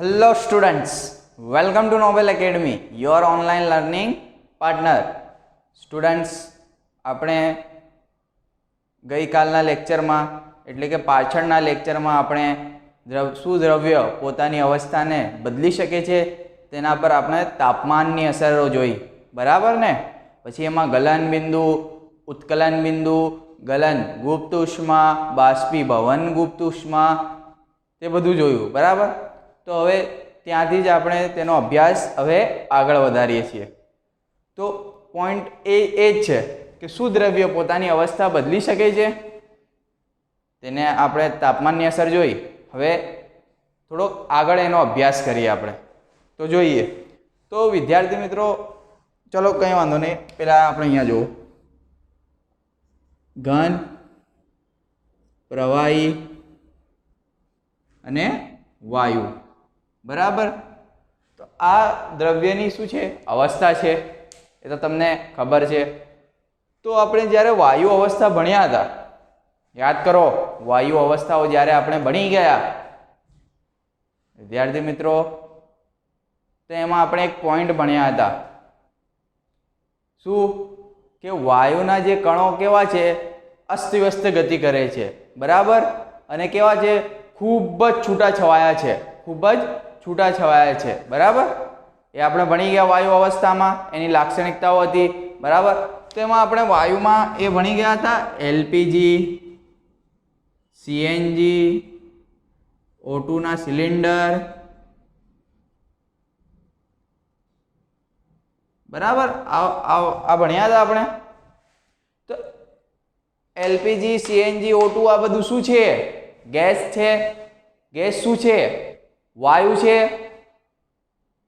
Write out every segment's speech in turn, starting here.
Hello students, welcome to Nobel Academy, your online learning partner. Students, આપણે ગઈકાલના લેક્ચરમાં એટલે કે પાછળના લેક્ચરમાં આપણે શું દ્રવ્ય પોતાની અવસ્થાને બદલી શકે છે તેના પર આપણે તાપમાનની અસરો જોઈ, બરાબર ને? પછી એમાં ગલન બિંદુ, ઉત્કલન બિંદુ, ગલન ગુપ્ત ઉષ્મા, બાષ્પીભવન ગુપ્ત ઉષ્મા, તે બધું જોયું, બરાબર? તો હવે ત્યાંથી જ આપણે તેનો અભ્યાસ હવે આગળ વધારીએ છીએ. તો પોઈન્ટ એ જ છે કે શું દ્રવ્ય પોતાની અવસ્થા બદલી શકે છે, તેને આપણે તાપમાનની અસર જોઈ. હવે થોડોક આગળ એનો અભ્યાસ કરીએ આપણે. તો જોઈએ. તો વિદ્યાર્થી મિત્રો, ચલો કંઈ વાંધો નહીં, પહેલાં આપણે અહીંયા જુઓ, ઘન, પ્રવાહી અને વાયુ, બરાબર? તો આ દ્રવ્યની શું છે, અવસ્થા છે, એ તો તમને ખબર છે. તો આપણે જ્યારે વાયુ અવસ્થા ભણ્યા હતા, યાદ કરો, વાયુ અવસ્થાઓ જ્યારે આપણે ભણી ગયા વિદ્યાર્થી મિત્રો, તો એમાં આપણે એક પોઈન્ટ ભણ્યા હતા. શું? કે વાયુના જે કણો કેવા છે, અસ્તવ્યસ્ત ગતિ કરે છે, બરાબર? અને કેવા છે, ખૂબ જ છૂટાછવાયા છે, ખૂબ જ છૂટાછવાયા છે, બરાબર? એ આપણે ભણી ગયા વાયુ અવસ્થામાં, એની લાક્ષણિકતાઓ હતી, બરાબર? તો એમાં આપણે વાયુમાં એ ભણી ગયા હતા એલપીજી, સીએનજી, O2 ના સિલિન્ડર, બરાબર? આ ભણ્યા હતા આપણે. તો એલપીજી, સીએનજી, O2 આ બધું શું છે? ગેસ છે. ગેસ શું છે? વાયુ છે,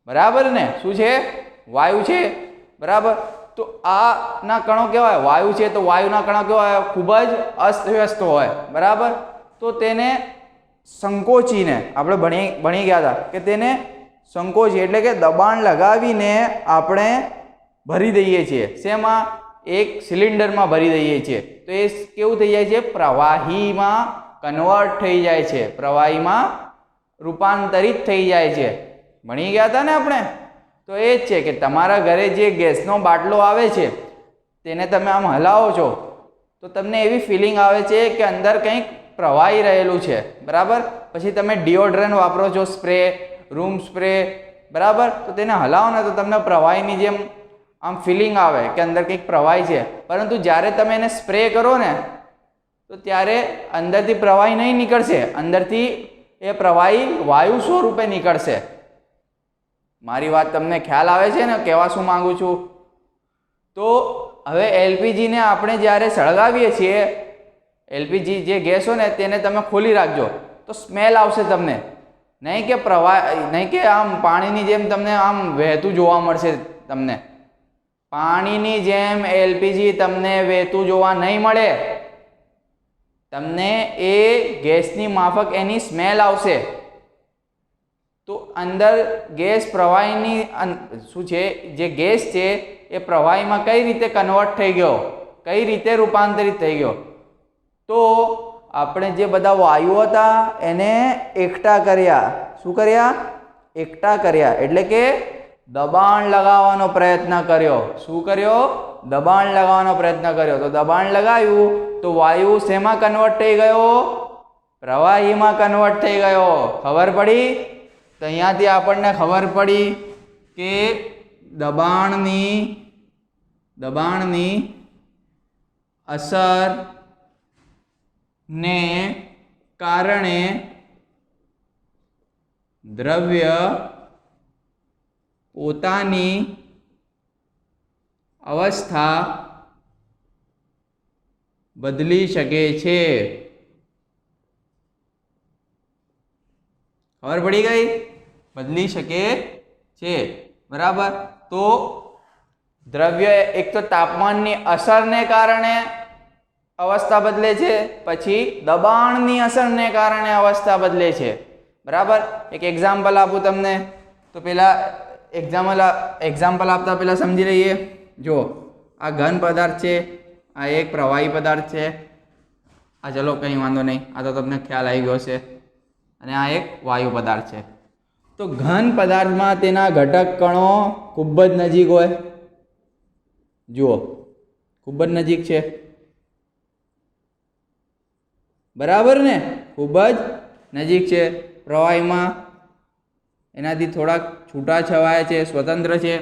બરાબર ને? શું છે? વાયુ છે, બરાબર? તો આ ના કણો કેવા હોય? વાયુ છે તો વાયુના કણો કેવા હોય? ખૂબ જ અસ્તવ્યસ્ત હોય, બરાબર? તો તેને સંકોચીને આપણે ભણી ગયા હતા કે તેને સંકોચી એટલે કે દબાણ લગાવીને આપણે ભરી દઈએ છીએ. શેમાં? એક સિલિન્ડરમાં ભરી દઈએ છીએ. તો એ કેવું થઈ જાય છે? પ્રવાહીમાં કન્વર્ટ થઈ જાય છે, પ્રવાહીમાં રૂપાંતરિત થઈ જાય છે. ભણી ગયા હતા ને આપણે? તો એ જ છે કે તમારા ઘરે જે ગેસનો બાટલો આવે છે તેને તમે આમ હલાવો છો તો તમને એવી ફિલિંગ આવે છે કે અંદર કંઈક પ્રવાહી રહેલું છે, બરાબર? પછી તમે ડિઓડ્રન્ટ વાપરો છો, સ્પ્રે, રૂમ સ્પ્રે, બરાબર? તો તેને હલાવો ને તો તમને પ્રવાહીની જેમ આમ ફિલિંગ આવે કે અંદર કંઈક પ્રવાહી છે. પરંતુ જ્યારે તમે એને સ્પ્રે કરો ને તો ત્યારે અંદરથી પ્રવાહી નહીં નીકળશે, અંદરથી એ પ્રવાહી વાયુ સ્વરૂપે નીકળશે. મારી વાત તમને ખ્યાલ આવે છે ને કહેવા શું માંગુ છું? તો હવે એલપીજીને આપણે જ્યારે સળગાવીએ છીએ, એલપીજી જે ગેસ હોય ને તેને તમે ખોલી રાખજો તો સ્મેલ આવશે તમને. નહીં કે નહીં કે આમ પાણીની જેમ તમને આમ વહેતું જોવા મળશે. તમને પાણીની જેમ એલપીજી તમને વહેતું જોવા નહીં મળે. તમને એ ગેસની માફક એની સ્મેલ આવશે. તો અંદર ગેસ પ્રવાહીની શું છે, જે ગેસ છે એ પ્રવાહીમાં કઈ રીતે કન્વર્ટ થઈ ગયો, કઈ રીતે રૂપાંતરિત થઈ ગયો? તો આપણે જે બધા વાયુ હતા એને એકઠા કર્યા. શું કર્યા? એકઠા કર્યા. એટલે કે દબાણ લગાવવાનો પ્રયત્ન કર્યો. શું કર્યો? દબાણ લગાવવાનો પ્રયત્ન કર્યો. તો દબાણ લગાવ્યું તો વાયુ શેમાં કન્વર્ટ થઈ ગયો? પ્રવાહીમાં કન્વર્ટ થઈ ગયો. ખબર પડી? તો અહીંયાથી આપણને ખબર પડી કે દબાણની અસર ને કારણે દ્રવ્ય પોતાની અવસ્થા બદલી શકે છે. ખબર પડી ગઈ? બદલી શકે છે, બરાબર? તો દ્રવ્ય એક તો તાપમાનની અસરને કારણે અવસ્થા બદલે છે, પછી દબાણની અસરને કારણે અવસ્થા બદલે છે, બરાબર? એક એક્ઝામ્પલ આપું તમને. તો પહેલાં એક્ઝામ્પલ આપતા પહેલાં સમજી લઈએ. જો આ ઘન પદાર્થ છે, આ એક પ્રવાહી પદાર્થ છે. આ ચલો કંઈ વાંધો નહીં, આ તો તમને ખ્યાલ આવી ગયો છે. અને આ એક વાયુ પદાર્થ છે. તો ઘન પદાર્થમાં તેના ઘટક કણો ખૂબ જ નજીક હોય. જુઓ, ખૂબ જ નજીક છે, બરાબર ને? ખૂબ જ નજીક છે. પ્રવાહીમાં એનાથી થોડાક છૂટા છવાયા છે, સ્વતંત્ર છે,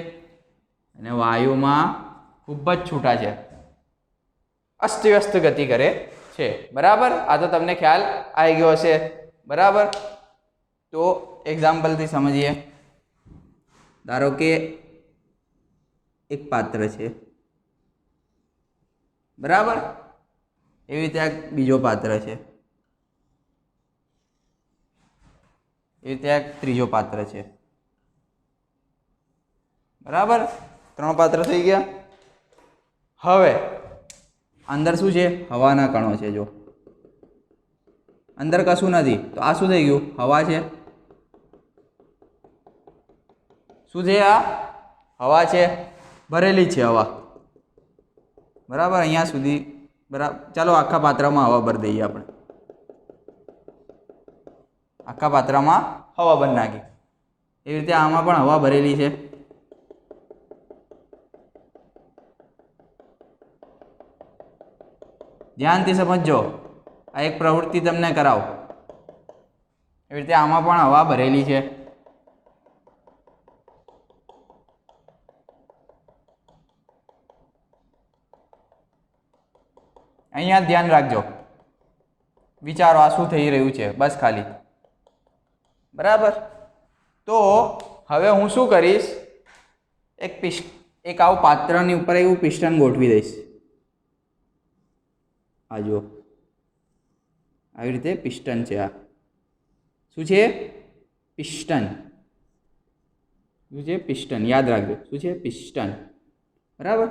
અને વાયુમાં ખૂબ જ છૂટા છે, અસ્તવ્યસ્ત ગતિ કરે છે. બરાબર? આ તો તમને ખ્યાલ આવી ગયો હશે. બરાબર? તો એક્ઝામ્પલથી સમજીએ. ધારો કે એક પાત્ર છે, બરાબર? એવી રીતે એક બીજો પાત્ર છે, એવી રીતે એક ત્રીજો પાત્ર છે. બરાબર? 3 પાત્ર થઈ ગયા. હવે અંદર શું છે? હવાના કણો છે. જો અંદર કશું નથી, તો આ શું થઈ ગયું? હવા છે. શું છે આ? હવા છે, ભરેલી છે હવા. બરાબર? અહીંયા સુધી. બરાબર? ચાલો આખા પાત્રમાં હવા ભરી દઈએ આપણે. આખા પાત્રમાં હવા ભરી નાખી. એવી રીતે આમાં પણ હવા ભરેલી છે. ધ્યાનથી સમજજો, આ એક પ્રવૃત્તિ તમને કરાવો. એવી રીતે આમાં પણ હવા ભરેલી છે. અહીંયા ધ્યાન રાખજો, વિચારો આ શું થઈ રહ્યું છે, બસ ખાલી. બરાબર? તો હવે હું શું કરીશ? એક આવું પાત્રની ઉપર એવું પિસ્ટન ગોઠવી દઈશ. આ જુઓ, આવી રીતે પિસ્ટન છે. આ શું છે? પિસ્ટન. શું છે? પિસ્ટન. યાદ રાખજો, શું છે? પિસ્ટન. બરાબર?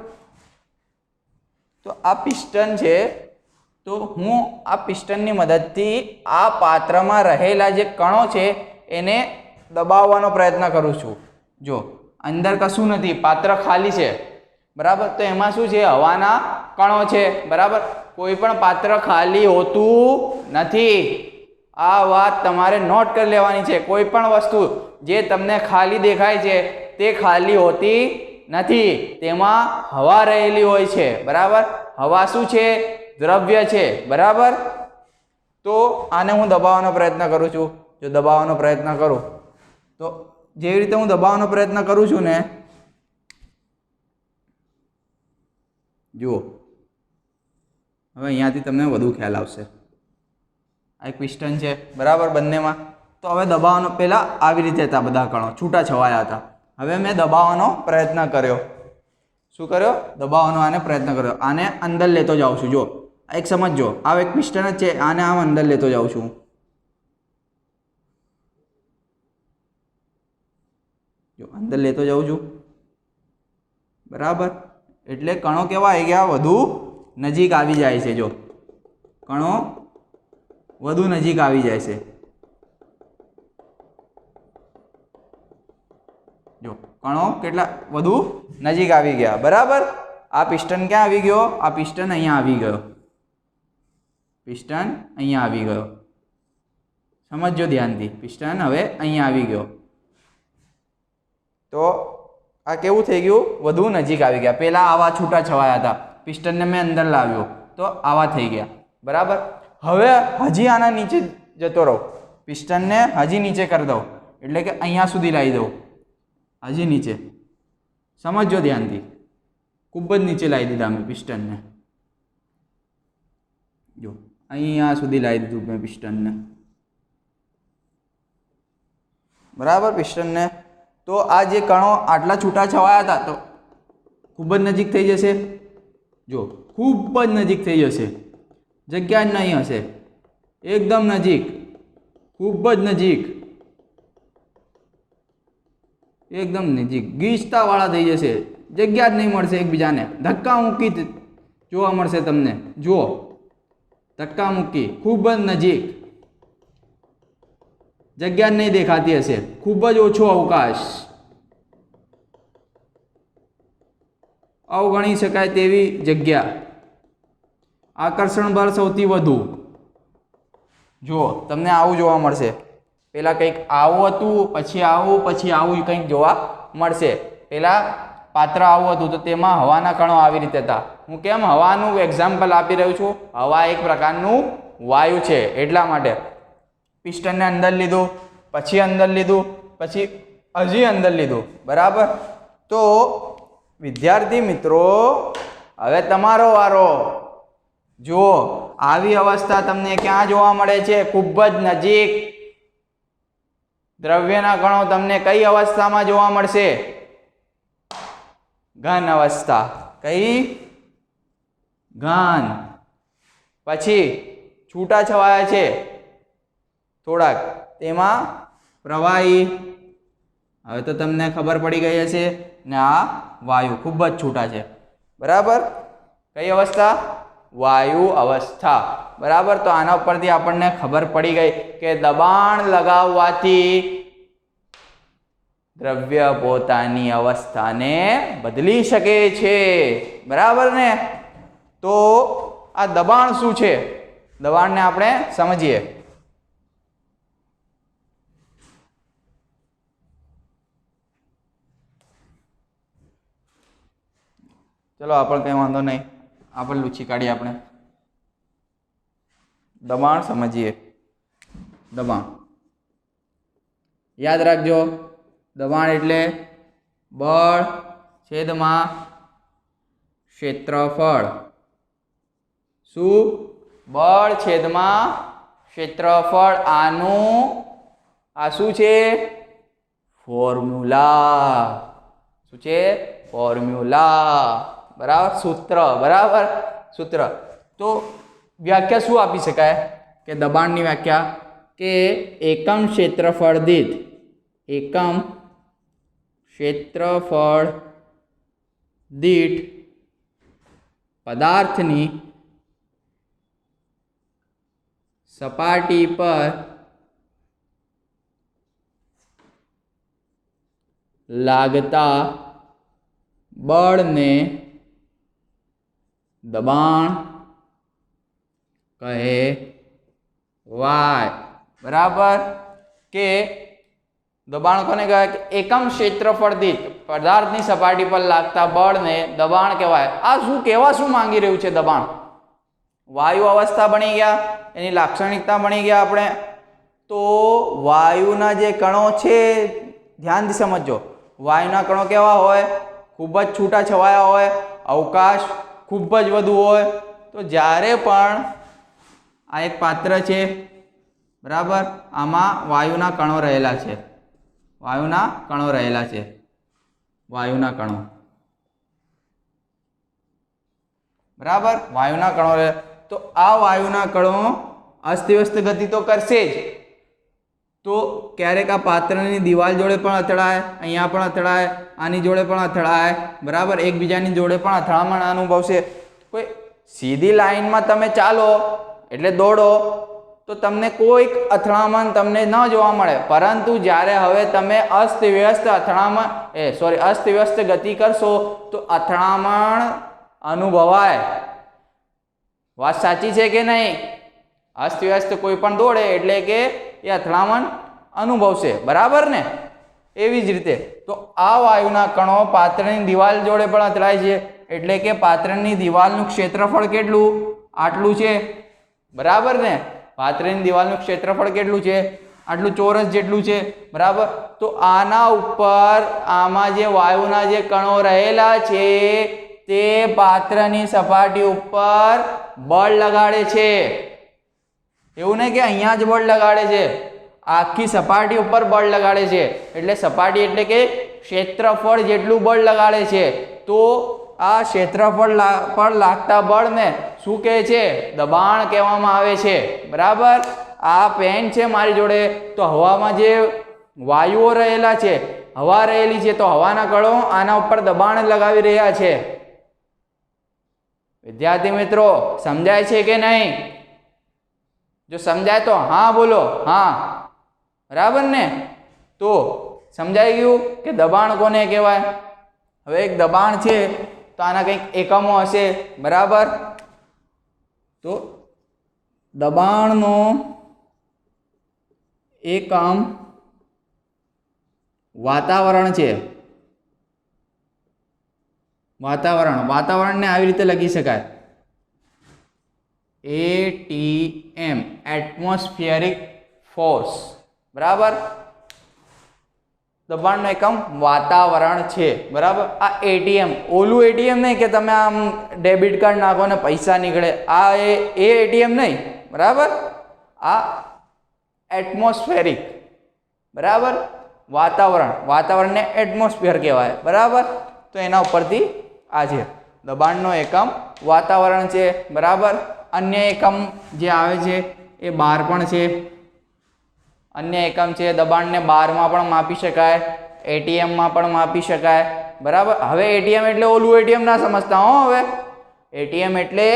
તો આ પિસ્ટન છે. તો હું આ પિસ્ટનની મદદથી આ પાત્રમાં રહેલા જે કણો છે એને દબાવવાનો પ્રયત્ન કરું છું. જો અંદર કશું નથી, પાત્ર ખાલી છે. બરાબર? તો એમાં શું છે? હવાના કણો છે. બરાબર? કોઈ પણ પાત્ર ખાલી હોતું નથી. આ વાત તમારે નોટ કરી લેવાની છે. કોઈ પણ વસ્તુ જે તમને ખાલી દેખાય છે તે ખાલી હોતી નથી, તેમાં હવા રહેલી હોય છે. બરાબર? હવા શું છે? દ્રવ્ય છે. બરાબર? તો આને હું દબાવવાનો પ્રયત્ન કરું છું. જો દબાવવાનો પ્રયત્ન કરું તો જેવી રીતે હું દબાવવાનો પ્રયત્ન કરું છું ને, જુઓ હવે અહીંયાથી તમને વધુ ખ્યાલ આવશે. આ એક પિસ્ટન છે. બરાબર? બંનેમાં. તો હવે દબાવવાનો, પહેલાં આવી રીતે હતા બધા કણો, છૂટા છવાયા હતા. હવે મેં દબાવવાનો પ્રયત્ન કર્યો. શું કર્યો? દબાવવાનો આને પ્રયત્ન કર્યો. આને અંદર લેતો જાઉં છું. જો એક સમજજો, આ એક પિસ્ટન જ છે, આને આમ અંદર લેતો જાઉં છું. જો અંદર લેતો જાઉં છું. બરાબર? એટલે કણો કેવા આવી ગયા? વધુ નજીક આવી જાય છે. જો કણો વધુ નજીક આવી જાય છે. જો કણો કેટલા વધુ નજીક આવી ગયા. બરાબર? આ પિસ્ટન ક્યાં આવી ગયો? આ પિસ્ટન અહીંયા આવી ગયો. પિસ્ટન અહીંયા આવી ગયો. સમજજો ધ્યાનથી. પિસ્ટન હવે અહીંયા આવી ગયો. તો આ કેવું થઈ ગયું? વધુ નજીક આવી ગયા. પહેલાં આવા છૂટા છવાયા હતા, પિસ્ટનને મેં અંદર લાવ્યો તો આવા થઈ ગયા. બરાબર? હવે હજી આના નીચે જતો રહું, પિસ્ટનને હજી નીચે કરી દઉં, એટલે કે અહીંયા સુધી લાવી દઉં. હજી નીચે. સમજજો ધ્યાનથી. ખૂબ જ નીચે લાવી દીધા મેં પિસ્ટનને. જો અહીંયા સુધી લાવી દીધું મેં પિસ્ટનને. બરાબર? પિસ્ટનને. તો આ જે કણો આટલા છૂટા છવાયા હતા તો ખૂબ જ નજીક થઈ જશે. જો ખૂબ જ નજીક થઈ જશે, જગ્યા જ નહીં હશે. એકદમ નજીક, ખૂબ જ નજીક, એકદમ નજીક, ગીચતાવાળા થઈ જશે. જગ્યા જ નહીં મળશે એકબીજાને. ધક્કા મૂકી જોવા મળશે તમને. જુઓ, ધક્કા મૂકી, ખૂબ જ નજીક, જગ્યા જ નહીં દેખાતી હશે. ખૂબ જ ઓછો અવકાશ, અવગણી શકાય તેવી જગ્યા, આકર્ષણ બળ સૌથી વધુ. જુઓ તમને આવું જોવા મળશે. પેલા કંઈક આવું હતું, પછી આવું, પછી આવું કંઈક જોવા મળશે. પેલા પાત્ર આવું હતું તો તેમાં હવાના કણો આવી રીતે હતા. હું કેમ હવાનું એક્ઝામ્પલ આપી રહ્યો છું? હવા એક પ્રકારનું વાયુ છે એટલા માટે. પિસ્ટનને અંદર લીધું, પછી અંદર લીધું, પછી હજી અંદર લીધું, બરાબર. તો વિદ્યાર્થી મિત્રો, હવે તમારો વારો. જુઓ, આવી અવસ્થા તમને ક્યાં જોવા મળે છે? ખૂબ જ નજીક. દ્રવ્યના કણો તમને કઈ અવસ્થામાં જોવા મળશે? ઘન અવસ્થા. કઈ? ઘન. પછી છૂટાછવાયા છે થોડાક, તેમાં પ્રવાહી. હવે તો તમને ખબર પડી ગઈ હશે ને, આ વાયુ ખૂબ જ છૂટા છે, બરાબર. કઈ અવસ્થા? વાયુ અવસ્થા, બરાબર. તો આના ઉપરથી આપણને ખબર પડી ગઈ કે દબાણ લગાવવાથી દ્રવ્ય પોતાની અવસ્થાને બદલી શકે છે, બરાબર ને. તો આ દબાણ શું છે? દબાણને આપણે સમજીએ. ચલો, આપણે કંઈ વાંધો નહીં, આપણે લૂછી કાઢીએ. આપણે દબાણ સમજીએ. દબાણ યાદ રાખજો. દબાણ એટલે બળ છેદમાં ક્ષેત્રફળ. શું? બળ છેદમાં ક્ષેત્રફળ. આ શું છે? ફોર્મ્યુલા. શું છે? ફોર્મ્યુલા, બરાબર. સૂત્ર, બરાબર. સૂત્ર. તો વ્યાખ્યા શું આપી શકાય? કે દબાણની વ્યાખ્યા કે એકમ ક્ષેત્રફળ દીઠ, એકમ ક્ષેત્રફળ દીઠ પદાર્થની સપાટી પર લાગતા બળને દબાણ કહેવાય, બરાબર. કે દબાણ કોને કહેવાય? કે એકમ ક્ષેત્રફળ દીઠ પદાર્થની સપાટી પર લાગતા બળને દબાણ કહેવાય. આ શું કહેવા શું માંગી રહ્યું છે? દબાણ. વાયુ અવસ્થા બની ગયા, એની લાક્ષણિકતા બની ગયા આપણે. તો વાયુના જે કણો છે, ધ્યાનથી સમજો. વાયુના કણો કેવા હોય? ખૂબ જ છૂટા છવાયા હોય, અવકાશ ખૂબ જ વધુ હોય. તો જ્યારે પણ આ એક પાત્ર છે, બરાબર, આમાં વાયુના કણો રહેલા છે. વાયુના કણો રહેલા છે. વાયુના કણો, બરાબર. વાયુના કણો રહે. તો આ વાયુના કણો અસ્તવ્યસ્ત ગતિ તો કરશે જ. તો ક્યારેક આ પાત્રની દિવાલ જોડે પણ અથડાય, અહીંયા પણ અથડાય, આની જોડે પણ અથડાય, બરાબર. એકબીજાની જોડે પણ અથડામણ અનુભવશે. કોઈ સીધી લાઈનમાં તમે ચાલો એટલે દોડો તો તમને કોઈક અથડામણ તમને ન જોવા મળે. પરંતુ જ્યારે હવે તમે અસ્તવ્યસ્ત ગતિ કરશો તો અથડામણ અનુભવાય. વાત સાચી છે કે નહીં? અસ્તવ્યસ્ત કોઈ પણ દોડે એટલે કે એ અથડામણ અનુભવશે, બરાબર ને. એવી જ રીતે તો આ વાયુના કણો પાત્રની દિવાલ જોડે પણ અથડાય છે. એટલે કે પાત્રની દિવાલનું ક્ષેત્રફળ કેટલું? આટલું છે, બરાબર ને. પાત્રની દિવાલનું ક્ષેત્રફળ કેટલું છે? આટલું ચોરસ જેટલું છે, બરાબર. તો આના ઉપર આમાં જે વાયુના જે કણો રહેલા છે તે પાત્રની સપાટી ઉપર બળ લગાડે છે. એવું નહીં કે અહીંયા જ બળ લગાડે છે, આખી સપાટી ઉપર બળ લગાડે છે. એટલે સપાટી એટલે કે ક્ષેત્રફળ જેટલું બળ લગાડે છે. તો આ ક્ષેત્રફળ પર લાગતા બળને શું કહે છે? દબાણ કહેવામાં આવે છે, બરાબર. આ પેન છે મારી જોડે, તો હવામાં જે વાયુઓ રહેલા છે, હવા રહેલી છે, તો હવાના કણો આના ઉપર દબાણ લગાવી રહ્યા છે. વિદ્યાર્થી મિત્રો, સમજાય છે કે નહીં? જો સમજાય તો હા બોલો. હા, બરાબર ને. તો સમજાઈ ગયું કે દબાણ કોને કહેવાય? હવે એક દબાણ છે તો આના કંઈક એકમો હશે, બરાબર. તો દબાણનો એકમ વાતાવરણ છે. વાતાવરણને આવી રીતે લખી શકાય, ATM, એટમોસ્ફિયરિક ફોર્સ. બરાબર, દબાણનો એકમ વાતાવરણ છે. બરાબર, આ એટીએમ, ઓલું એટીએમ નહીં કે તમે આમ ડેબિટ કાર્ડ નાખો ને પૈસા નીકળે, આ એ એટીએમ નહીં. બરાબર, આ એટમોસ્ફેરિક. બરાબર, વાતાવરણને એટમોસ્ફિયર કહેવાય. બરાબર, તો એના ઉપરથી આ છે દબાણનો એકમ વાતાવરણ છે. બરાબર, અન્ય એકમ જે આવે છે એ બાર પણ છે. અન્ય એકમ છે, દબાણને બારમાં પણ માપી શકાય, એટીએમમાં પણ માપી શકાય. બરાબર, હવે એટીએમ એટલે ઓલું એટીએમ ના સમજતા હો. હવે એટીએમ એટલે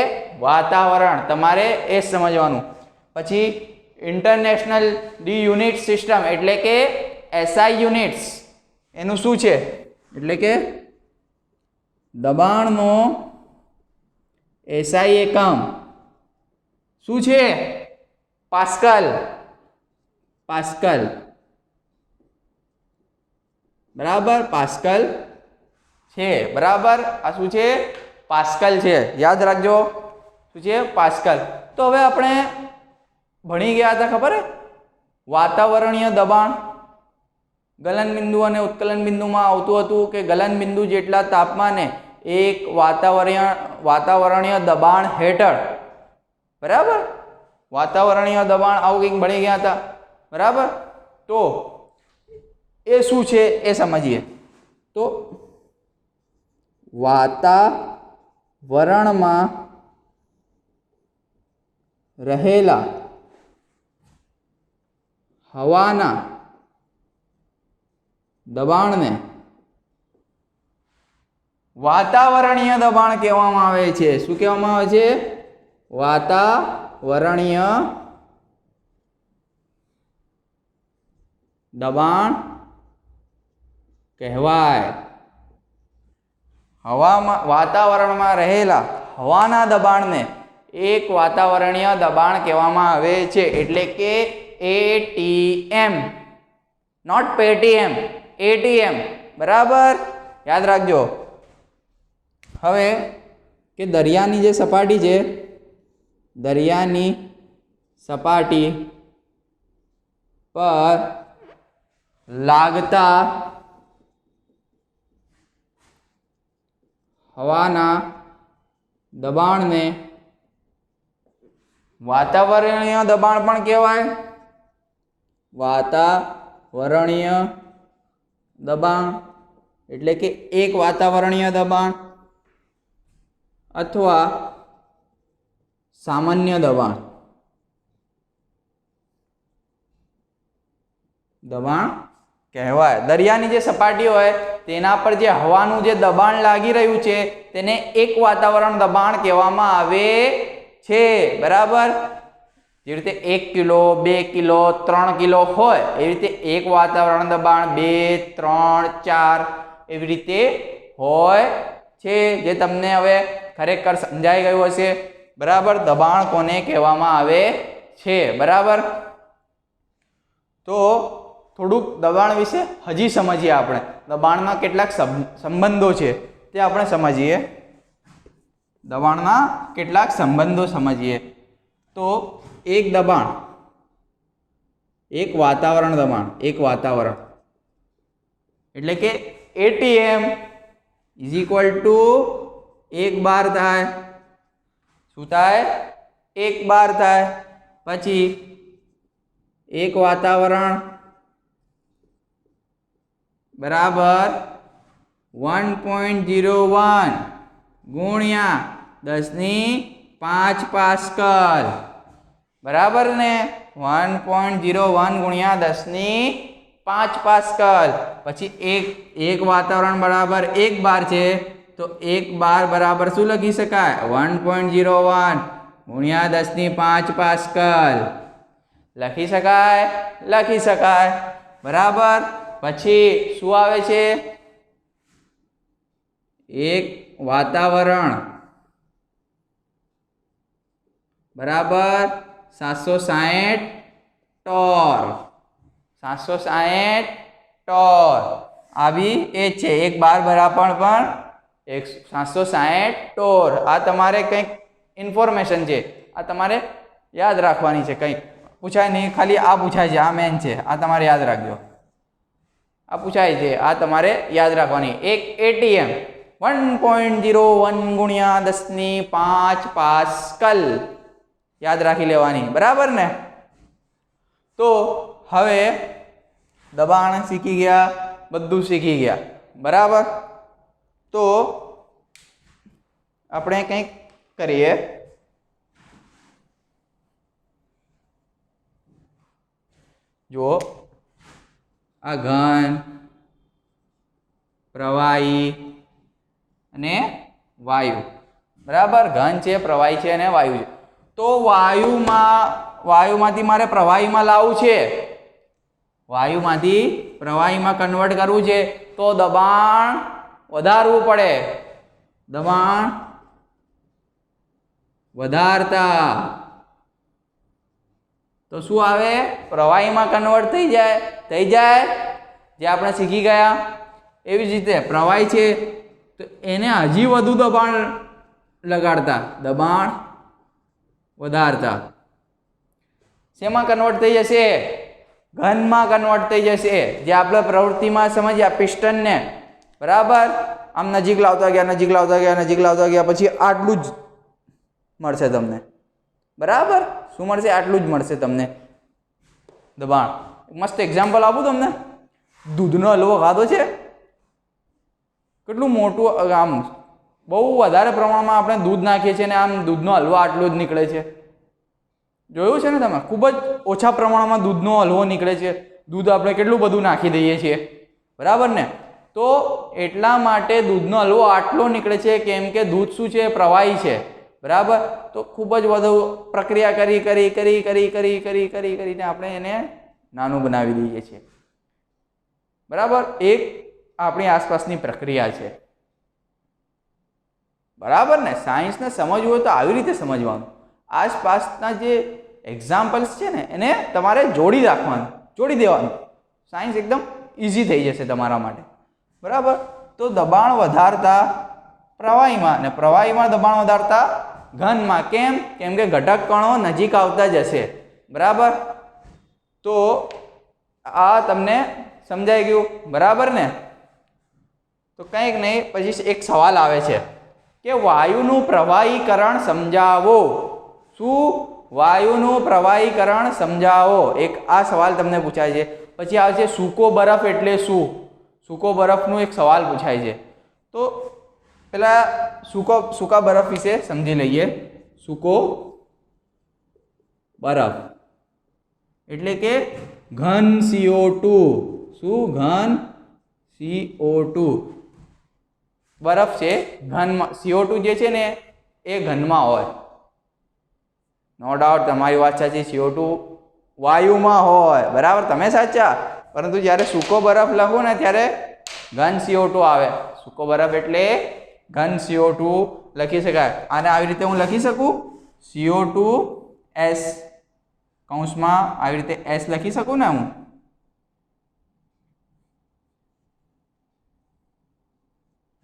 વાતાવરણ, તમારે એ સમજવાનું. પછી ઇન્ટરનેશનલ ડી યુનિટ સિસ્ટમ એટલે કે એસઆઈ યુનિટ્સ, એનું શું છે એટલે કે દબાણનો એસઆઈ એકમ શું છે? પાસ્કલ. બરાબર, પાસ્કલ છે. બરાબર, આ શું છે? પાસ્કલ છે. યાદ રાખજો, શું છે? પાસ્કલ. તો હવે આપણે ભણી ગયા હતા, ખબર હે, વાતાવરણીય દબાણ ગલન બિંદુ અને ઉત્કલન બિંદુમાં આવતું હતું કે ગલન બિંદુ જેટલા તાપમાને એક વાતાવરણીય દબાણ હેઠળ. બરાબર, વાતાવરણીય દબાણ આવું કંઈક ભણી ગયા હતા. બરાબર, તો એ શું છે એ સમજીએ. તો વાતાવરણમાં રહેલા હવાના દબાણને વાતાવરણીય દબાણ કહેવામાં આવે છે. શું કહેવામાં આવે છે? વાતાવરણીય દબાણ કહેવાય. વાતાવરણમાં રહેલા હવાના દબાણને એક વાતાવરણીય દબાણ કહેવામાં આવે છે. એટલે કે એટીએમ, નોટ પેટીએમ, એટીએમ. બરાબર, યાદ રાખજો. હવે કે દરિયાની જે સપાટી છે, દરિયાની સપાટી પર લાગતા હવાના દબાણને વાતાવરણીય દબાણ પણ કહેવાય. વાતાવરણીય દબાણ એટલે કે એક વાતાવરણીય દબાણ અથવા સામાન્ય દબાણ કહેવાય. દરિયાની જે સપાટી હોય તેના પર જે હવાનું જે દબાણ લાગી રહ્યું છે તેને એક વાતાવરણ દબાણ કહેવામાં આવે છે. બરાબર, જે રીતે 1 કિલો, 2 કિલો, 3 કિલો હોય એવી રીતે એક વાતાવરણ દબાણ 2, 3, 4 એવી રીતે હોય છે, જે તમને હવે ખરેખર સમજાઈ ગયું હશે. બરાબર, દબાણ કોને કહેવામાં આવે છે. બરાબર, તો થોડુંક દબાણ વિશે હજી સમજીએ. આપણે દબાણના કેટલાક સંબંધો છે તે આપણે સમજીએ. દબાણના કેટલાક સંબંધો સમજીએ. તો એક દબાણ, એક વાતાવરણ દબાણ, એક વાતાવરણ એટલે કે એટીએમ ઇઝ ઇક્વલ ટુ 1 બાર થાય. શું થાય? 1 બાર થાય. પછી એક વાતાવરણ બરાબર 1.01 ગુણ્યા 10⁵ પાસ્કલ. બરાબર ને, 1.01 ગુણ્યા 10⁵ પાસ્કલ. પછી એક વાતાવરણ બરાબર 1 બાર છે, તો 1 બાર બરાબર શું લખી શકાય? 1.01 ગુણ્યા 10⁵ પાસ્કલ. લખી શકાય? લખી શકાય. બરાબર, પછી શું આવે છે? એક વાતાવરણ બરાબર 760 ટોર. 760 ટોર આ બી એ જ છે, 1 બાર બરાબર પણ 760 ટોર। આ તમારે કંઈક ઇન્ફોર્મેશન છે, આ તમારે યાદ રાખવાની છે, કંઈક પૂછાય નહીં, ખાલી આ પૂછાય છે, આ મેન છે, આ તમારે યાદ રાખજો, આ પૂછાય છે, આ તમારે યાદ રાખવાની। એક એટીએમ 1.01 ગુણ્યા 10⁵ પાસ્કલ યાદ રાખી લેવાની, બરાબર ને। તો હવે દબાણ શીખી ગયા, બધું શીખી ગયા, બરાબર। તો આપણે કંઈક કરીએ, જો આ ઘન, પ્રવાહી અને વાયુ, બરાબર। ઘન છે, પ્રવાહી છે અને વાયુ છે। તો વાયુમાંથી મારે પ્રવાહીમાં લાવવું છે, વાયુમાંથી પ્રવાહીમાં કન્વર્ટ કરવું છે, તો દબાણ વધારવું પડે, દબાણ વધારતા તો શું આવે, પ્રવાહીમાં કન્વર્ટ થઈ જાય, જે આપણે શીખી ગયા। એવી જ રીતે પ્રવાહી છે તો એને હજી વધુ દબાણ લગાડતા, દબાણ વધારતા શેમાં કન્વર્ટ થઈ જશે, ઘનમાં કન્વર્ટ થઈ જશે, જે આપણે પ્રવૃત્તિમાં સમજ્યા પિસ્ટનને, બરાબર। આમ નજીક લાવતા ગયા, પછી આટલું જ મળશે તમને, બરાબર। શું મળશે, આટલું જ મળશે તમને દબાણ। મસ્ત એક્ઝામ્પલ આપું તમને, દૂધનો હલવો ખાધો છે, કેટલું મોટું, આમ બહુ વધારે પ્રમાણમાં આપણે દૂધ નાખીએ છીએ ને આમ દૂધનો હલવો આટલો જ નીકળે છે, જોયું છે ને તમે, ખૂબ જ ઓછા પ્રમાણમાં દૂધનો હલવો નીકળે છે, દૂધ આપણે કેટલું બધું નાખી દઈએ છીએ, બરાબર ને। તો એટલા માટે દૂધનો હલવો આટલો નીકળે છે, કેમ કે દૂધ શું છે, પ્રવાહી છે, બરાબર। તો ખૂબ જ વધુ પ્રક્રિયા કરીને આપણે એને નાનું બનાવી દઈએ છીએ, બરાબર। એક આપણી આસપાસની પ્રક્રિયા છે, બરાબર ને। સાયન્સને સમજવું હોય તો આવી રીતે સમજવાનું, આસપાસના જે એક્ઝામ્પલ્સ છે ને એને તમારે જોડી દેવાનું, સાયન્સ એકદમ ઇઝી થઈ જશે તમારા માટે, બરાબર। તો દબાણ વધારતા પ્રવાહીમાં અને પ્રવાહીમાં દબાણ વધારતા ઘનમાં, કેમ કે ઘટક કણો નજીક આવતા જશે, બરાબર। તો આ તમને સમજાઈ ગયું, બરાબર ને। તો કંઈક નહીં, પછી એક સવાલ આવે છે કે વાયુનું પ્રવાહીકરણ સમજાવો, શું, વાયુનું પ્રવાહીકરણ સમજાવો, એક આ સવાલ તમને પૂછાય છે। પછી આવશે સૂકો બરફ એટલે શું, સૂકો બરફનો એક સવાલ પૂછાય છે। તો પેલા સૂકા બરફ વિશે સમજી લઈએ। સૂકો બરફ એટલે કે ઘન CO2, શું, ઘન CO2 બરફ છે, ઘનમાં CO2 જે છે ને એ ઘનમાં હોય, નો ડાઉટ તમારી વાત સાચી, CO2 વાયુમાં હોય, બરાબર, તમે સાચા। પરંતુ જ્યારે સૂકો બરફ લખો ને ત્યારે ઘન CO2 આવે, સૂકો બરફ એટલે ઘન CO2 લખી શકાય। અને આવી રીતે હું લખી શકું, CO2S કૌંસમાં આવી રીતે S લખી શકું ને હું,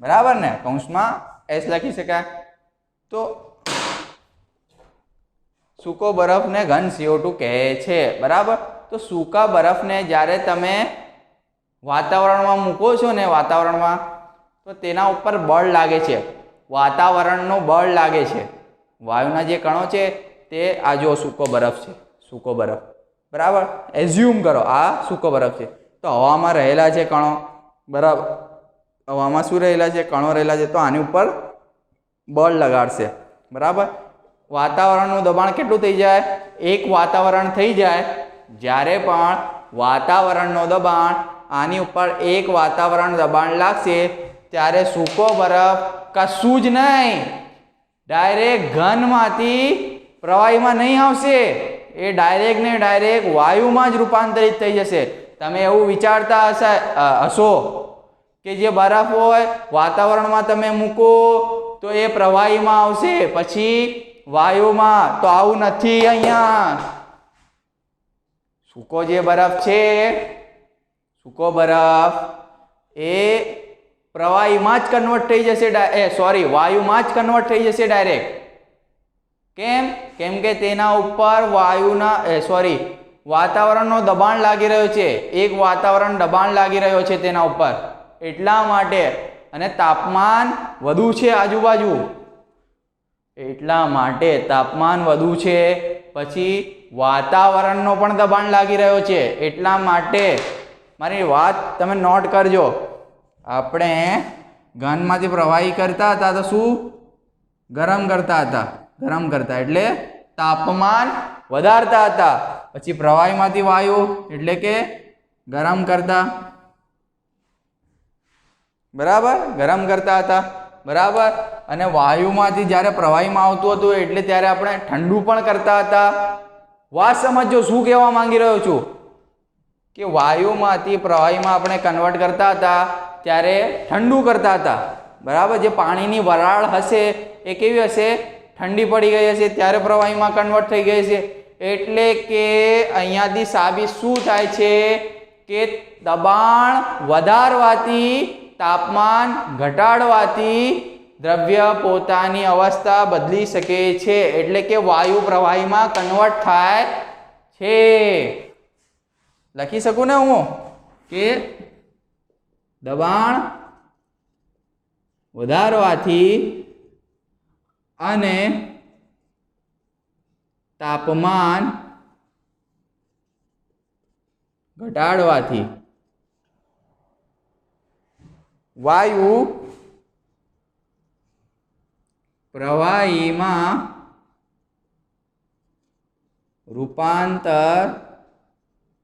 બરાબર ને, કૌંસમાં S લખી શકાય। તો સૂકો બરફને ઘન CO2 કહે છે, બરાબર। તો સૂકા બરફને જ્યારે તમે વાતાવરણમાં મૂકો છો ને, વાતાવરણમાં, તો તેના ઉપર બળ લાગે છે, વાતાવરણનું બળ લાગે છે, વાયુના જે કણો છે તે આ જો સૂકો બરફ છે, સૂકો બરફ, બરાબર। એઝ્યુમ કરો આ સૂકો બરફ છે, તો હવામાં રહેલા છે કણો, બરાબર, હવામાં શું રહેલા છે, કણો રહેલા છે, તો આની ઉપર બળ લગાડશે, બરાબર। વાતાવરણનું દબાણ કેટલું થઈ જાય, એક વાતાવરણ થઈ જાય, જ્યારે પણ વાતાવરણનું દબાણ આની ઉપર એક વાતાવરણ દબાણ લાગશે ત્યારે સૂકો બરફ કશું જ નહીં, ડાયરેક્ટ ઘનમાંથી પ્રવાહીમાં નહીં આવશે, એ ડાયરેક્ટ ને ડાયરેક્ટ વાયુમાં જ રૂપાંતરિત થઈ જશે। તમે એવું વિચારતા હશો કે જે બરફ હોય વાતાવરણમાં તમે મૂકો તો એ પ્રવાહીમાં આવશે, પછી વાયુમાં, તો આવું નથી। અહીંયા સૂકો જે બરફ છે, સૂકો બરફ એ પ્રવાહીમાં જ કન્વર્ટ થઈ જશે, વાયુમાં જ કન્વર્ટ થઈ જશે ડાયરેક્ટ. કેમ? કેમ કે તેના ઉપર વાતાવરણનો દબાણ લાગી રહ્યો છે, એક વાતાવરણ દબાણ લાગી રહ્યો છે તેના ઉપર, એટલા માટે. અને તાપમાન વધુ છે આજુબાજુ, એટલા માટે તાપમાન વધુ છે. પછી વાતાવરણનો પણ દબાણ લાગી રહ્યો છે, એટલા માટે. મારી વાત તમે નોટ કરજો. આપણે ઘનમાંથી પ્રવાહી કરતા હતા તો શું? ગરમ કરતા હતા. ગરમ કરતા એટલે તાપમાન વધારતા હતા. પછી પ્રવાહીમાંથી વાયુ એટલે કે ગરમ કરતા. બરાબર? ગરમ કરતા હતા. બરાબર? અને વાયુમાંથી જ્યારે પ્રવાહીમાં આવતું હતું એટલે ત્યારે આપણે ઠંડુ પણ કરતા હતા. વાત સમજો શું કહેવા માંગી રહ્યો છું, કે વાયુમાંથી પ્રવાહીમાં આપણે કન્વર્ટ કરતા હતા ત્યારે ઠંડુ કરતા હતા. બરાબર? જે પાણીની વરાળ હશે એ કેવી હશે? ઠંડી પડી ગઈ હશે, ત્યારે પ્રવાહીમાં કન્વર્ટ થઈ ગઈ છે. એટલે કે અહીંયાથી સાબિત શું થાય છે કે દબાણ વધારવાથી, તાપમાન ઘટાડવાથી દ્રવ્ય પોતાની અવસ્થા બદલી શકે છે. એટલે કે વાયુ પ્રવાહીમાં કન્વર્ટ થાય છે. લખી શકું ને હું કે દબાણ વધારવાથી અને તાપમાન ઘટાડવાથી વાયુ પ્રવાહીમાં રૂપાંતર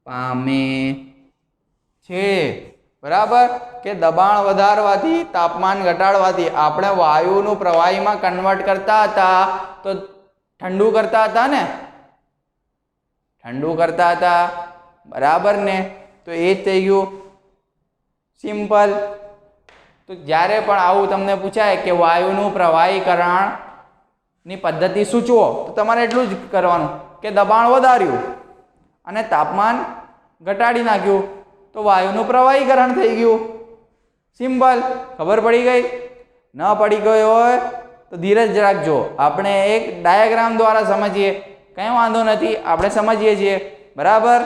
પામે છે. બરાબર? કે દબાણ વધારવાથી, તાપમાન ઘટાડવાથી આપણે વાયુનું પ્રવાહીમાં કન્વર્ટ કરતા હતા તો ઠંડુ કરતા હતા ને, ઠંડુ કરતા હતા. બરાબર ને? તો એ જ થઈ ગયું. સિમ્પલ. તો જ્યારે પણ આવું તમને પૂછાય કે વાયુનું પ્રવાહીકરણની પદ્ધતિ સૂચવો, તો તમારે એટલું જ કરવાનું કે દબાણ વધાર્યું અને તાપમાન ઘટાડી નાખ્યું તો વાયુનું પ્રવાહીકરણ થઈ ગયું. સિમ્પલ. ખબર પડી ગઈ? ન પડી ગઈ હોય તો ધીરજ રાખજો. આપણે એક ડાયાગ્રામ દ્વારા સમજીએ, કંઈ વાંધો નથી, આપણે સમજીએ છીએ. બરાબર?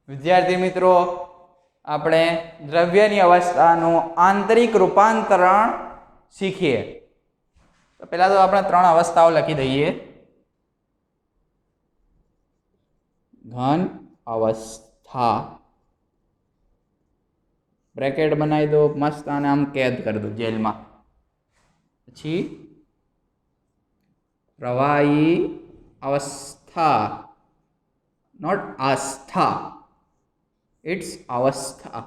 વિદ્યાર્થી મિત્રો, આપણે દ્રવ્યની અવસ્થાનું આંતરિક રૂપાંતરણ શીખીએ. તો પહેલા તો આપણે 3 અવસ્થાઓ લખી દઈએ. ઘન અવસ્થા, બ્રેકેટ બનાવી દો મસ્ત, અને આમ કેદ કરી દો જેલમાં. પછી પ્રવાહી અવસ્થા, નોટ આસ્થા, it's avastha.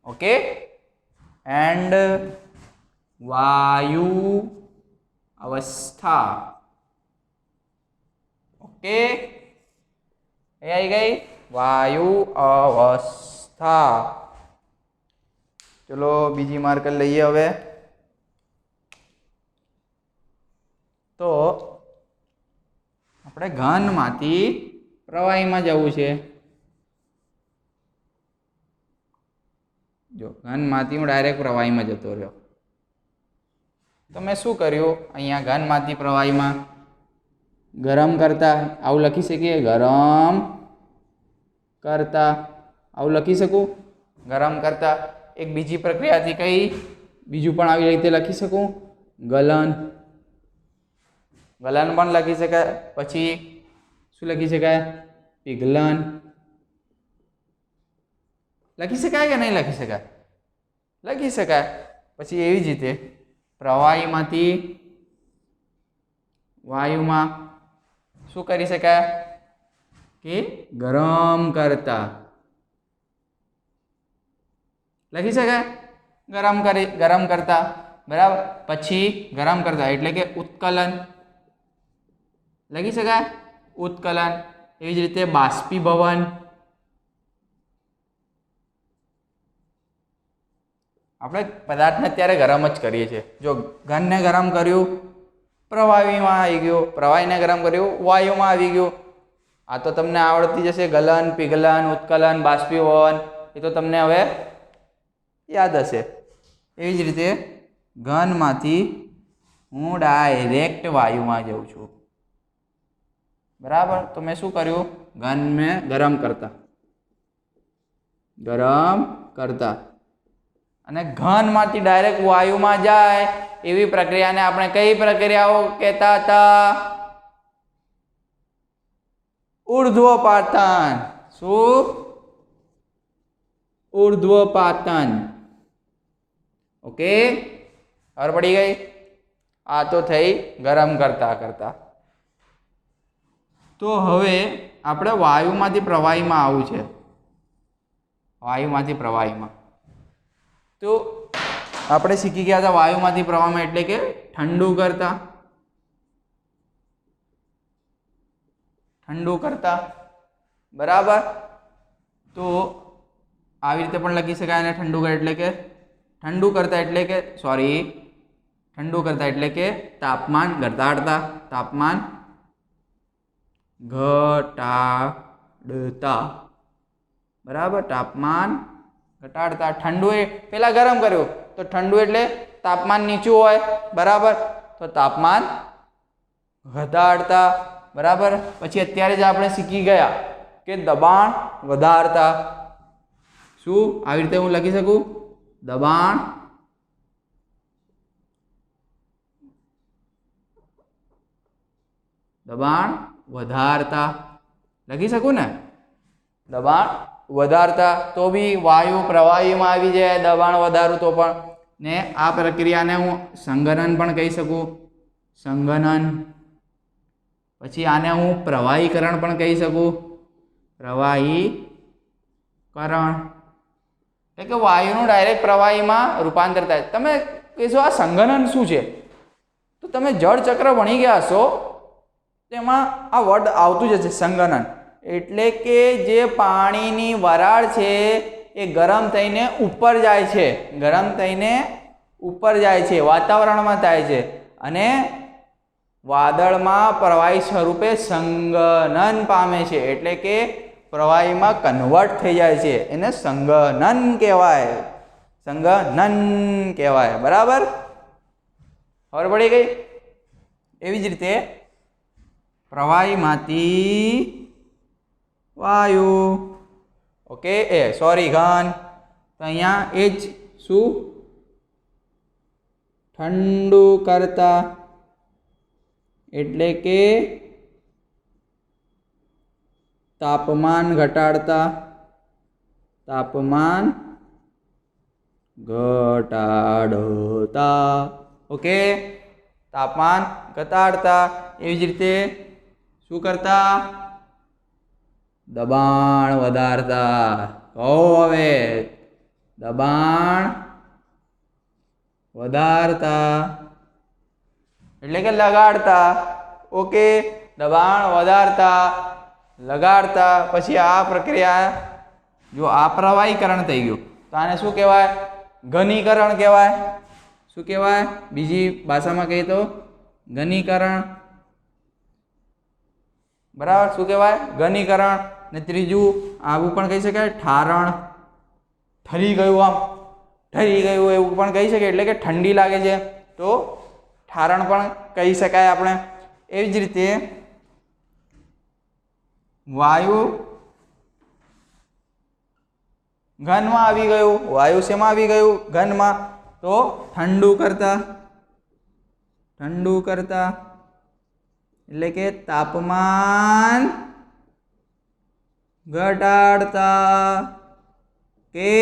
Okay? And vayu avastha. Okay? એ આવી ગઈ વાયુ અવસ્થા. ચલો બીજી માર્કર લઈએ હવે. તો આપણે ઘનમાંથી પ્રવાહીમાં જવું છે. જો ઘનમાંથી હું ડાયરેક્ટ પ્રવાહીમાં જતો રહ્યો, તો મેં શું કર્યું? અહીંયા ઘનમાંથી પ્રવાહીમાં ગરમ કરતા, આવું લખી શકીએ. ગરમ કરતા, આવું લખી શકું. ગરમ કરતા. એક બીજી પ્રક્રિયાથી કઈ બીજું પણ આવી રીતે લખી શકું. ગલન, ગલન પણ લખી શકાય. પછી શું લખી શકાય? પીઘલન લખી શકાય કે નહીં લખી શકાય? લખી શકાય. પછી એવી જ રીતે પ્રવાહીમાંથી વાયુમાં શું કરી શકાય કે ગરમ કરતા લખી શકાય, ગરમ કરતા, બરાબર. પછી ગરમ કરતા એટલે કે ઉત્કલન લખી શકાય, ઉત્કલન. એવી જ રીતે બાષ્પીભવન, આપણે પદાર્થને અત્યારે ગરમ જ કરીએ છીએ. જો ઘનને ગરમ કર્યું પ્રવાહીમાં આવી ગયું, પ્રવાહીને ગરમ કર્યું વાયુમાં આવી ગયું. આ તો તમને આવડતી જશે, ગલન, પીઘલન, ઉત્કલન, બાષ્પીભવન, એ તો તમને હવે યાદ હશે. એવી જ રીતે ઘનમાંથી હું ડાયરેક્ટ વાયુમાં જઉં છું, બરાબર. તો મેં શું કર્યું, ઘનને ગરમ કરતા અને ઘનમાંથી ડાયરેક્ટ વાયુમાં જાય એવી પ્રક્રિયાને આપણે કઈ પ્રક્રિયાઓ કહેતા હતા? ઉર્ધ્વપાતન. શું? ઉર્ધ્વપાતન. ઓકે, ખબર પડી ગઈ? આ તો થઈ ગરમ કરતા. તો હવે આપણે વાયુમાંથી પ્રવાહીમાં આવવું છે. વાયુમાંથી પ્રવાહીમાં તો આપણે શીખી ગયા હતા વાયુમાંથી પ્રવાહીમાં એટલે કે ઠંડુ કરતા, બરાબર. તો આવી રીતે પણ લખી શકાય અને ઠંડુ કરતા એટલે કે તાપમાન ઘટાડતા, બરાબર. તાપમાન ઘટાડતા. ઠંડુ એ પેલા ગરમ કર્યું તો ઠંડુ એટલે તાપમાન નીચું હોય, બરાબર. તો તાપમાન ઘટાડતા, બરાબર. પછી અત્યારે જ આપણે શીખી ગયા કે દબાણ વધારતા. શું આવી રીતે હું લખી શકું? દબાણ વધારતા લખી શકું ને? દબાણ વધારતા. તો બી વાયુ પ્રવાહીમાં આવી જાય, દબાણ વધારું તો પણ. ને આ પ્રક્રિયાને હું સંઘનન પણ કહી શકું, સંઘનન. પછી આને હું પ્રવાહીકરણ પણ કહી શકું, પ્રવાહીકરણ. એટલે કે વાયુનું ડાયરેક્ટ પ્રવાહીમાં રૂપાંતર થાય. તમે કહેશો આ સંઘનન શું છે? તો તમે જળ ચક્ર ભણી ગયા હશો, તેમાં આ વર્ડ આવતું જ હશે, સંઘનન. એટલે કે જે પાણીની વરાળ છે એ ગરમ થઈને ઉપર જાય છે, વાતાવરણમાં થાય છે અને વાદળમાં પ્રવાહી સ્વરૂપે સંઘનન પામે છે. એટલે કે પ્રવાહીમાં કન્વર્ટ થઈ જાય છે, એને સંઘનન કહેવાય, બરાબર. ખબર પડી ગઈ? એવી જ રીતે પ્રવાહીમાંથી વાયુ, ઓકે, ઘન. તો અહીંયા એ જ શું? ઠંડુ કરતા એટલે કે તાપમાન ઘટાડતા, ઓકે, તાપમાન ઘટાડતા. એવી જ રીતે શું કરતા? દબાણ વધારતા. કહો હવે, દબાણ વધારતા એટલે કે લગાડતા. ઓકે, દબાણ વધારતા, લગાડતા. પછી આ પ્રક્રિયા, જો આ પ્રવાહીકરણ થઈ ગયું તો આને શું કહેવાય? ઘનીકરણ કહેવાય. શું કહેવાય? બીજી ભાષામાં કહીએ તો ઘનીકરણ, બરાબર. શું કહેવાય? ઘનીકરણ. ને ત્રીજું આવું પણ કહી શકાય, ઠારણ. ઠરી ગયું એવું પણ કહી શકાય. એટલે કે ઠંડી લાગે છે તો ઠારણ પણ કહી શકાય આપણે. એવી જ રીતે વાયુ ઘનમાં આવી ગયું. વાયુ શેમાં આવી ગયું? ઘનમાં. તો ઠંડુ કરતા એટલે કે તાપમાન ઘટાડતા કે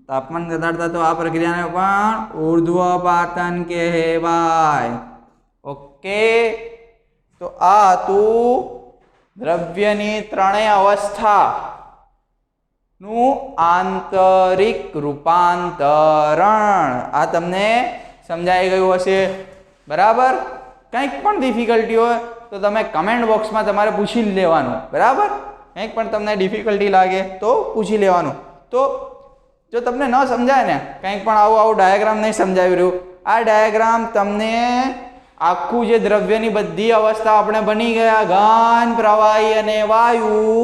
તાપમાન ઘટાડતા તો આ પ્રક્રિયાને પણ ઉર્ધ્વપાતન કહેવાય. ઓકે, તો આ હતું દ્રવ્યની ત્રણેય અવસ્થા નું આંતરિક રૂપાંતરણ. આ તમને સમજાઈ ગયું હશે, બરાબર? કંઈક પણ ડિફિકલ્ટી હોય તો તમે કમેન્ટ બોક્સમાં તમારે પૂછી લેવાનું, બરાબર? કંઈક પણ તમને ડિફિકલ્ટી લાગે તો પૂછી લેવાનું. તો જો તમને ન સમજાય ને, કંઈક પણ આવું ડાયાગ્રામ નહીં સમજાવી રહ્યું, આ ડાયાગ્રામ તમને આખું જે દ્રવ્યની બધી અવસ્થા આપણે ભણી ગયા, ઘન, પ્રવાહી અને વાયુ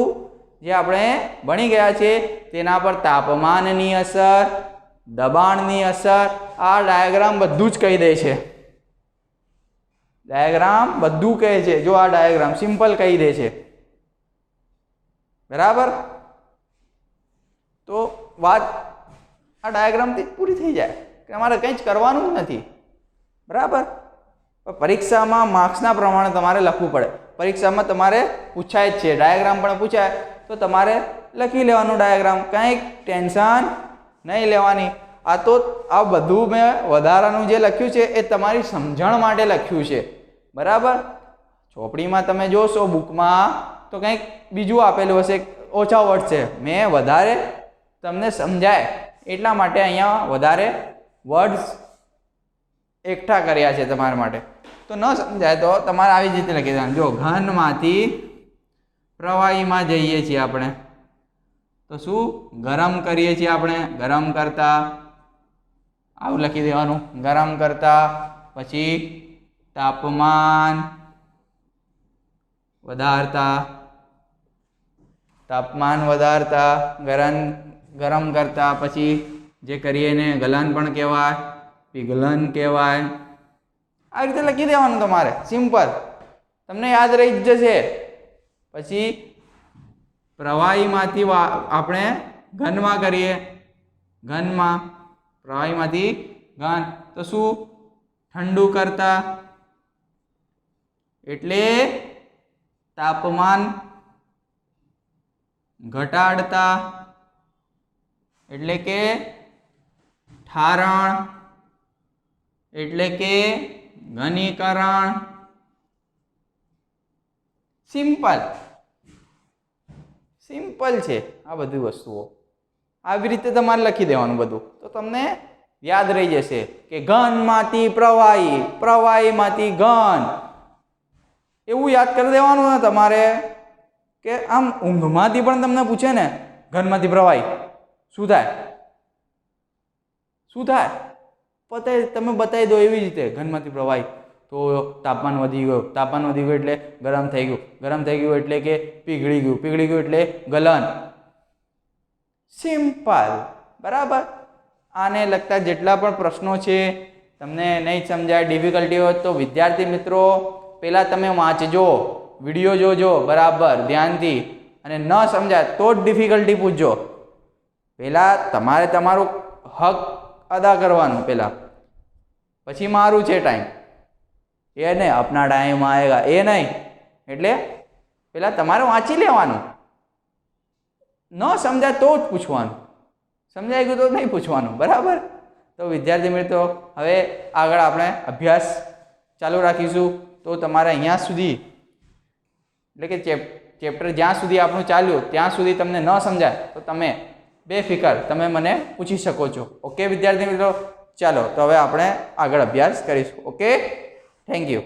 જે આપણે ભણી ગયા છે, તેના પર તાપમાનની અસર, દબાણની અસર, આ ડાયાગ્રામ બધું જ કહી દે છે. ડાયાગ્રામ બધું કહે છે. જો આ ડાયાગ્રામ સિમ્પલ કહી દે છે, બરાબર? તો વાત આ ડાયાગ્રામથી પૂરી થઈ જાય કે અમારે કંઈ જ કરવાનું જ નથી, બરાબર? પરીક્ષામાં માર્ક્સના પ્રમાણે તમારે લખવું પડે. પરીક્ષામાં તમારે પૂછાય જ છે, ડાયાગ્રામ પણ પૂછાય તો તમારે લખી લેવાનું ડાયાગ્રામ, કંઈક ટેન્શન નહીં લેવાની. આ તો આ બધું મેં વધારાનું જે લખ્યું છે એ તમારી સમજણ માટે લખ્યું છે, બરાબર? ચોપડીમાં તમે જોશો બુકમાં તો કંઈક બીજું આપેલું હશે, ઓછા વર્ડ છે. મેં વધારે તમને સમજાય એટલા માટે અહીંયા વધારે વર્ડ્સ એકઠા કર્યા છે તમારા માટે. તો ન સમજાય તો તમારે આવી જ રીતે લખી દેવાનું. જો ઘનમાંથી પ્રવાહીમાં જઈએ છીએ આપણે તો શું ગરમ કરીએ છીએ આપણે, ગરમ કરતા આવું લખી દેવાનું, ગરમ કરતા. પછી તાપમાન વધારતા, તાપમાન વધારતા, ગરમ કરતા. પછી જે કરીએ એને ગલન પણ કહેવાય, પીગલન કહેવાય. આ રીતે લખી દેવાનું તમારે, સિમ્પલ, તમને યાદ રહી જ જશે. પછી પ્રવાહીમાંથી આપણે ઘનમાં કરીએ, ઘનમાં, પ્રવાહીમાંથી ઘન તો શું ઠંડુ કરતા, એટલે તાપમાન ઘટાડતા, એટલે કે ઠારણ, એટલે કે ઘનીકરણ. સિમ્પલ છે આ બધી વસ્તુઓ. આવી રીતે તમારે લખી દેવાનું બધું, તો તમને યાદ રહી જશે કે ઘનમાંથી પ્રવાહી, પ્રવાહીમાંથી ઘન. એવું યાદ કરી દેવાનું ને તમારે કે આમ ઊંઘમાંથી પણ તમને પૂછે ને ઘનમાંથી પ્રવાહી શું થાય, શું થાય તમે બતાવી દો એવી રીતે. ઘનમાંથી પ્રવાહી તો તાપમાન વધી ગયું, તાપમાન વધી ગયું એટલે ગરમ થઈ ગયું, ગરમ થઈ ગયું એટલે કે પીગળી ગયું, પીગળી ગયું એટલે ગલન. સિમ્પલ, બરાબર? આને લગતા જેટલા પણ પ્રશ્નો છે તમને નહીં સમજાય, ડિફિકલ્ટી હોય તો વિદ્યાર્થી મિત્રો પહેલાં તમે વાંચજો, વિડીયો જોજો બરાબર ધ્યાનથી, અને ન સમજાય તો જ ડિફિકલ્ટી પૂછજો. પહેલાં તમારે તમારું હક અદા કરવાનું પહેલાં, પછી મારું છે ટાઈમ, એ નહીં આપના ટાઈમ આવેગા એ નહીં. એટલે પહેલાં તમારે વાંચી લેવાનું, ન સમજાય તો જ પૂછવાનું, સમજાઈ ગયું તો નહીં પૂછવાનું, બરાબર? તો વિદ્યાર્થી મિત્રો હવે આગળ આપણે અભ્યાસ ચાલુ રાખીશું. તો તમારે અહીંયા સુધી એટલે કે ચેપ્ટર જ્યાં સુધી આપણું ચાલ્યું ત્યાં સુધી તમને ન સમજાય તો તમે બેફિકર તમે મને પૂછી શકો છો. ઓકે વિદ્યાર્થી મિત્રો, ચાલો તો હવે આપણે આગળ અભ્યાસ કરીશું. Okay, thank you.